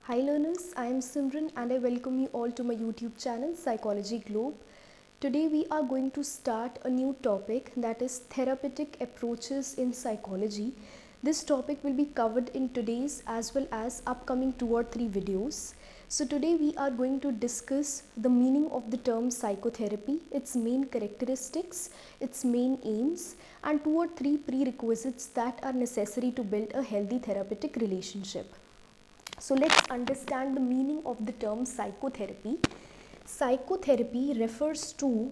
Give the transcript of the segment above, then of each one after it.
Hi learners, I am Simran and I welcome you all to my YouTube channel Psychology Globe. Today we are going to start a new topic, that is therapeutic approaches in psychology. This topic will be covered in today's as well as upcoming 2 or 3 videos. So today we are going to discuss the meaning of the term psychotherapy, its main characteristics, its main aims, and 2 or 3 prerequisites that are necessary to build a healthy therapeutic relationship. So let's understand the meaning of the term psychotherapy. Psychotherapy refers to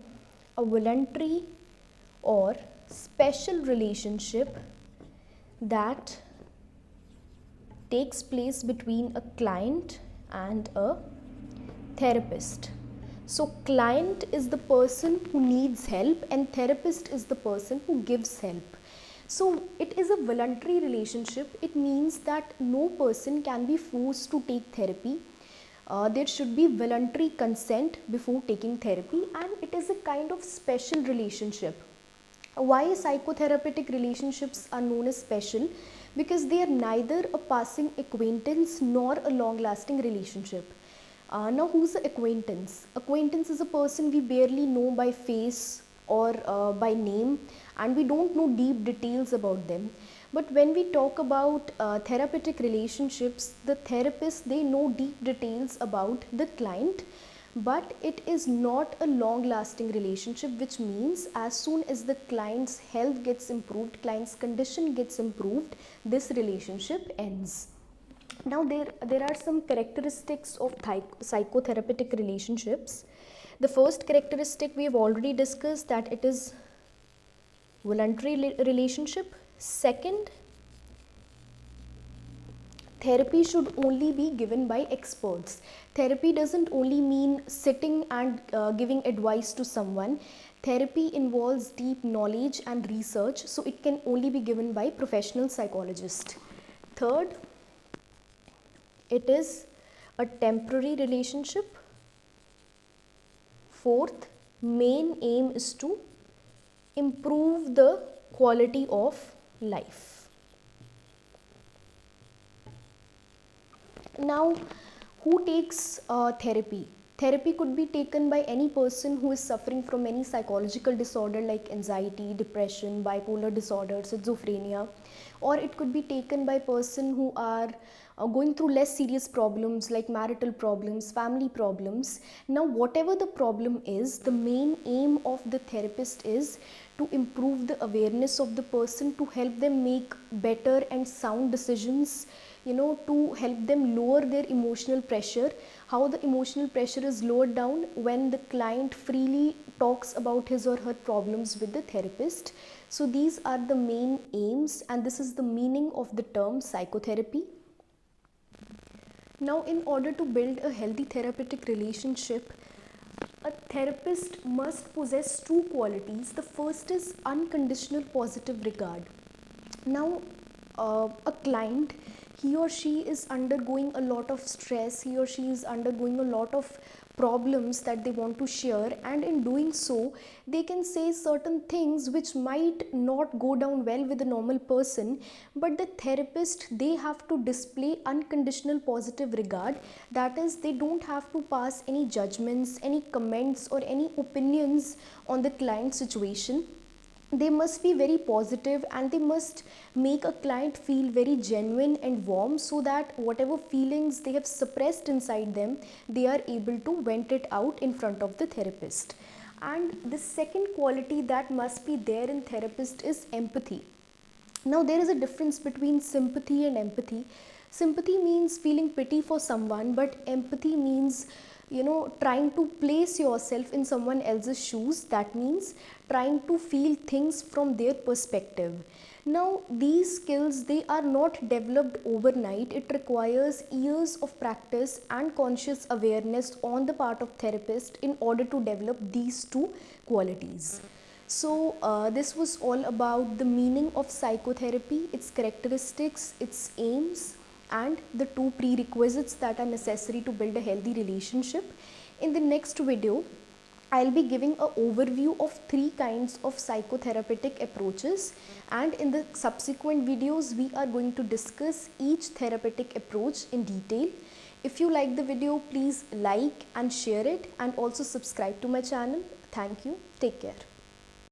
a voluntary or special relationship that takes place between a client and a therapist. So client is the person who needs help and therapist is the person who gives help. So it is a voluntary relationship. It means that no person can be forced to take therapy. There should be voluntary consent before taking therapy, and it is a kind of special relationship. Why psychotherapeutic relationships are known as special? Because they are neither a passing acquaintance nor a long-lasting relationship. Now, who's the acquaintance? Acquaintance is a person we barely know by face or by name, and we don't know deep details about them. But when we talk about therapeutic relationships, the therapists, they know deep details about the client, but it is not a long lasting relationship, which means as soon as the client's health gets improved, client's condition gets improved, this relationship ends. Now there are some characteristics of psychotherapeutic relationships. The first characteristic we have already discussed, that it is voluntary relationship. Second, therapy should only be given by experts. Therapy doesn't only mean sitting and giving advice to someone. Therapy involves deep knowledge and research, so it can only be given by professional psychologists. Third, it is a temporary relationship. Fourth, main aim is to improve the quality of life. Now, who takes therapy? Therapy could be taken by any person who is suffering from any psychological disorder like anxiety, depression, bipolar disorder, schizophrenia, or it could be taken by person who are going through less serious problems like marital problems, family problems. Now, whatever the problem is, the main aim of the therapist is to improve the awareness of the person, to help them make better and sound decisions, to help them lower their emotional pressure. How the emotional pressure is lowered down? When the client freely talks about his or her problems with the therapist. So these are the main aims, and this is the meaning of the term psychotherapy. Now, in order to build a healthy therapeutic relationship, a therapist must possess two qualities. The first is unconditional positive regard. Now, a client, he or she is undergoing a lot of stress, he or she is undergoing a lot of problems that they want to share, and in doing so they can say certain things which might not go down well with a normal person, but the therapist, they have to display unconditional positive regard. That is, they don't have to pass any judgments, any comments or any opinions on the client situation. They must be very positive and they must make a client feel very genuine and warm, so that whatever feelings they have suppressed inside them, they are able to vent it out in front of the therapist. And the second quality that must be there in therapist is empathy. Now, there is a difference between sympathy and empathy. Sympathy means feeling pity for someone, but empathy means, trying to place yourself in someone else's shoes. That means trying to feel things from their perspective. Now, these skills, they are not developed overnight. It requires years of practice and conscious awareness on the part of therapist in order to develop these two qualities. So this was all about the meaning of psychotherapy, its characteristics, its aims, and the two prerequisites that are necessary to build a healthy relationship. In the next video, I'll be giving an overview of 3 kinds of psychotherapeutic approaches, and in the subsequent videos we are going to discuss each therapeutic approach in detail. If you like the video, please like and share it, and also subscribe to my channel. Thank you. Take care.